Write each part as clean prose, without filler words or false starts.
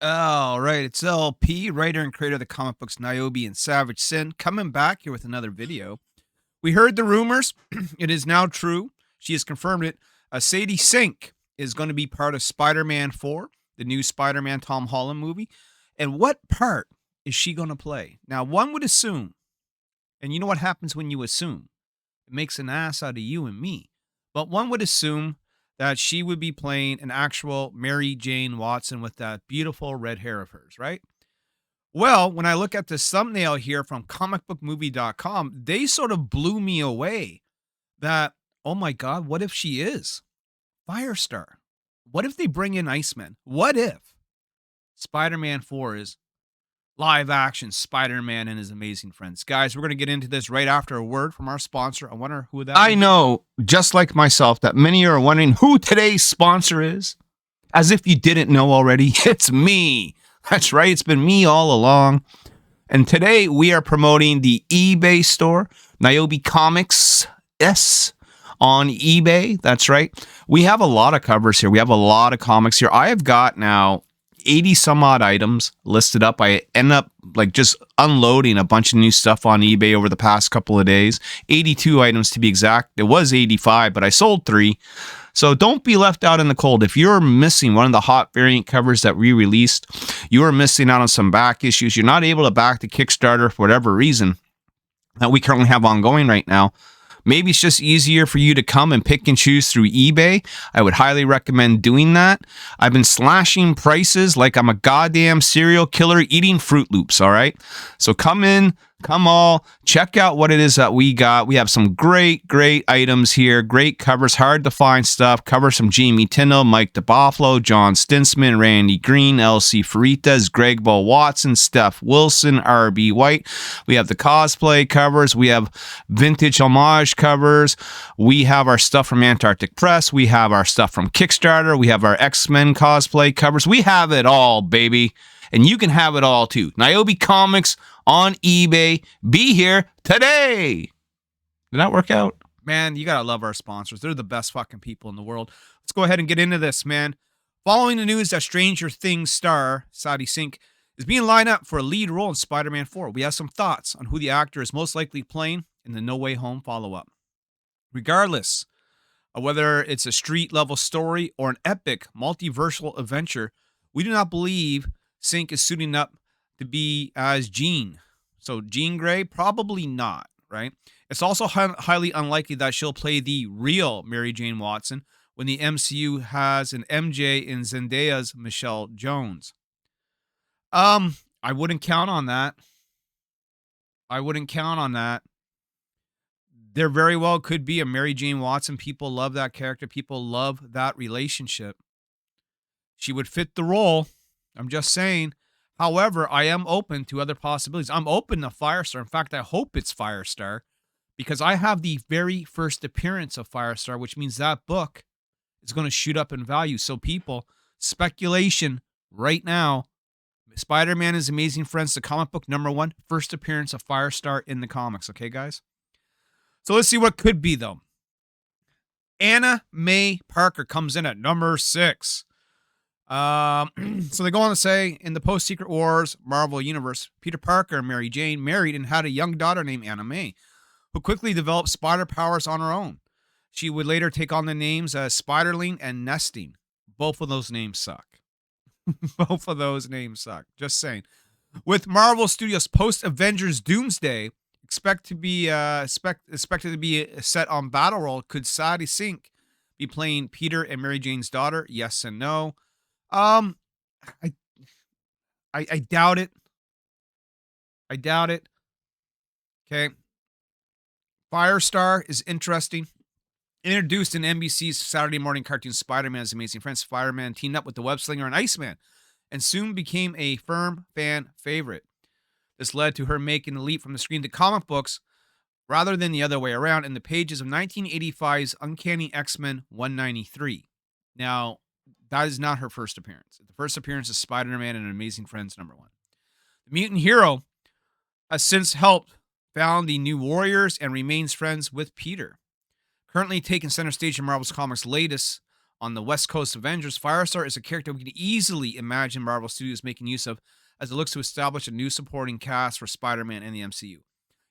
All right, it's LP, writer and creator of the comic books Nyobi and Savage Sin, coming back here with another video. We heard the rumors. It is now true. She has confirmed it. Sadie Sink is going to be part of Spider-Man 4, the new Spider-Man Tom Holland movie. And what part is she going to play? Now, one would assume, and you know what happens when you assume? It makes an ass out of you and me. But one would assume that she would be playing an actual Mary Jane Watson with that beautiful red hair of hers, right? Well, when I look at this thumbnail here from comicbookmovie.com, they sort of blew me away that, oh my God, what if she is Firestar? What if they bring in Iceman? What if Spider Man 4 is live action Spider Man and his amazing friends? Guys, we're going to get into this right after a word from our sponsor. I wonder who that I is. know, just like myself, that many are wondering who today's sponsor is. As if you didn't know already, it's me. That's right, it's been me all along. And today we are promoting the eBay store, Nyobicomics S on eBay. That's right. We have a lot of covers here. We have a lot of comics here. I have got now 80 some odd items listed up. I end up like just unloading a bunch of new stuff on eBay over the past couple of days. 82 items to be exact. It was 85, but I sold 3. So don't be left out in the cold. If you're missing one of the hot variant covers that we released, you are missing out on some back issues. You're not able to back the Kickstarter for whatever reason that we currently have ongoing right now. Maybe it's just easier for you to come and pick and choose through eBay. I would highly recommend doing that. I've been slashing prices like I'm a goddamn serial killer eating Fruit Loops, all right? So come in, come all, check out what it is that we got. We have some great items here, great covers, hard to find stuff. Covers from Jamie Tino, Mike DeBuffalo, John Stinsman, Randy Green, LC Faritas, Greg Bo Watson, Steph Wilson, RB White. We have the cosplay covers. We have vintage homage covers. We have our stuff from Antarctic Press. We have our stuff from Kickstarter. We have our X-Men cosplay covers. We have it all, baby. And you can have it all too. Nyobicomics on eBay. Be here today. Did that work out? Man, you gotta love our sponsors. They're the best fucking people in the world. Let's go ahead and get into this, man. Following the news that Stranger Things star Sadie Sink is being lined up for a lead role in Spider-Man 4, we have some thoughts on who the actor is most likely playing in the No Way Home follow-up. Regardless of whether it's a street-level story or an epic multiversal adventure, we do not believe Sink is suiting up to be as Jean. So Jean Grey, probably not, right? It's also highly unlikely that she'll play the real Mary Jane Watson when the MCU has an MJ in Zendaya's Michelle Jones. I wouldn't count on that. I wouldn't count on that. There very well could be a Mary Jane Watson. People love that character. People love that relationship. She would fit the role. I'm just saying. However, I am open to other possibilities. I'm open to Firestar. In fact, I hope it's Firestar because I have the very first appearance of Firestar, which means that book is going to shoot up in value. So people, speculation right now, Spider-Man and His Amazing Friends, the comic book #1, first appearance of Firestar in the comics. Okay, guys? So let's see what could be, though. Anna May Parker comes in at number 6. So they go on to say, in the post-Secret Wars Marvel Universe, Peter Parker and Mary Jane married and had a young daughter named Anna May, who quickly developed spider powers on her own. She would later take on the names Spiderling and Nesting. Both of those names suck. Both of those names suck. Just saying. With Marvel Studios post-Avengers Doomsday expected to be set on Battle World, could Sadie Sink be playing Peter and Mary Jane's daughter? Yes and no. I doubt it. I doubt it. Okay. Firestar is interesting. Introduced in NBC's Saturday morning cartoon Spider-Man's Amazing Friends, Fireman teamed up with the web slinger and Iceman and soon became a firm fan favorite. This led to her making the leap from the screen to comic books rather than the other way around in the pages of 1985's Uncanny X-Men 193. Now, that is not her first appearance. The first appearance is Spider-Man and Amazing Friends #1. The mutant hero has since helped found the New Warriors and remains friends with Peter. Currently taking center stage in Marvel's Comics' latest on the West Coast Avengers, Firestar is a character we can easily imagine Marvel Studios making use of as it looks to establish a new supporting cast for Spider-Man and the MCU.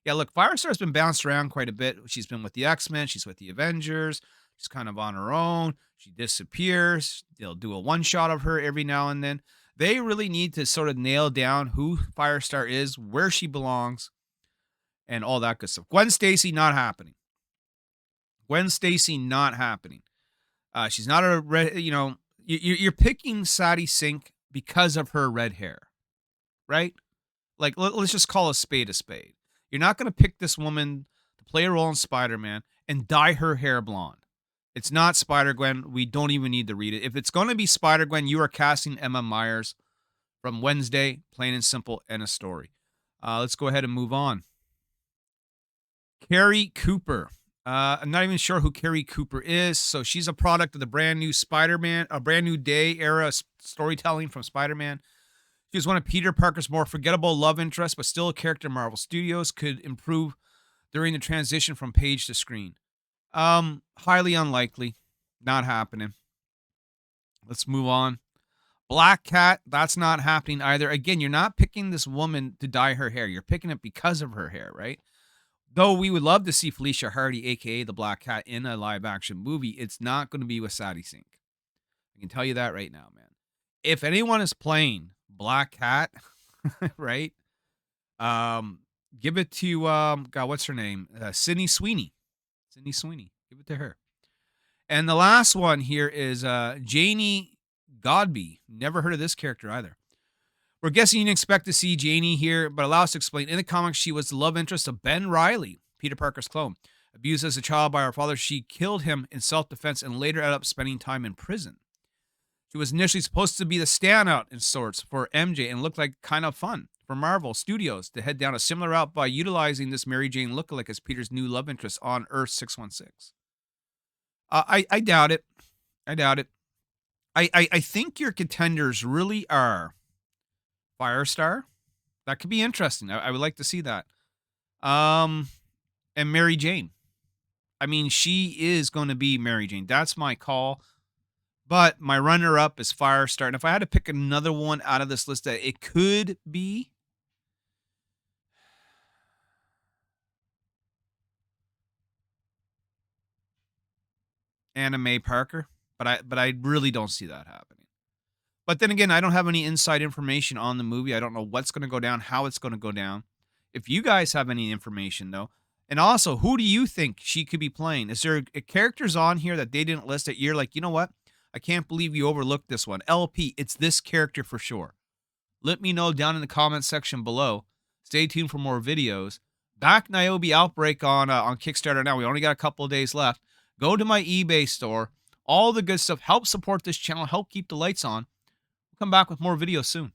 Yeah, look, Firestar's been bounced around quite a bit. She's been with the X-Men, she's with the Avengers, she's kind of on her own. She disappears. They'll do a one-shot of her every now and then. They really need to sort of nail down who Firestar is, where she belongs, and all that good stuff. Gwen Stacy, not happening. Gwen Stacy, not happening. She's not a red, you're picking Sadie Sink because of her red hair, right? Like, let's just call a spade a spade. You're not going to pick this woman to play a role in Spider-Man and dye her hair blonde. It's not Spider-Gwen. We don't even need to read it. If it's going to be Spider-Gwen, you are casting Emma Myers from Wednesday, plain and simple, and a story. Let's go ahead and move on. Carrie Cooper. I'm not even sure who Carrie Cooper is. So she's a product of the brand new Spider-Man, a brand new day era storytelling from Spider-Man. She was one of Peter Parker's more forgettable love interests, but still a character Marvel Studios could improve during the transition from page to screen. Highly unlikely. Not happening. Let's move on. Black Cat, that's not happening either. Again, you're not picking this woman to dye her hair. You're picking it because of her hair, right? Though we would love to see Felicia Hardy, a.k.a. the Black Cat, in a live-action movie, it's not going to be with Sadie Sink. I can tell you that right now, man. If anyone is playing Black Cat, right, give it to, God, what's her name? Sydney Sweeney. Sydney Sweeney. Give it to her. And the last one here is Janie Godby. Never heard of this character either. We're guessing you didn't expect to see Janie here, but allow us to explain. In the comics, she was the love interest of Ben Reilly, Peter Parker's clone. Abused as a child by her father, she killed him in self-defense and later ended up spending time in prison. She was initially supposed to be the standout in sorts for MJ and looked like kind of fun for Marvel Studios to head down a similar route by utilizing this Mary Jane lookalike as Peter's new love interest on Earth 616. I doubt it. I doubt it. I think your contenders really are Firestar. That could be interesting. I would like to see that. And Mary Jane. I mean, she is going to be Mary Jane. That's my call. But my runner-up is Firestar. And if I had to pick another one out of this list that it could be, Anna Mae Parker. But I really don't see that happening. But then again, I don't have any inside information on the movie. I don't know what's going to go down, how it's going to go down. If you guys have any information, though, and also, who do you think she could be playing? Is there characters on here that they didn't list that you're like, you know what? I can't believe you overlooked this one. LP, it's this character for sure. Let me know down in the comments section below. Stay tuned for more videos. Back Nyobi Outbreak on Kickstarter now. We only got a couple of days left. Go to my eBay store. All the good stuff. Help support this channel. Help keep the lights on. We'll come back with more videos soon.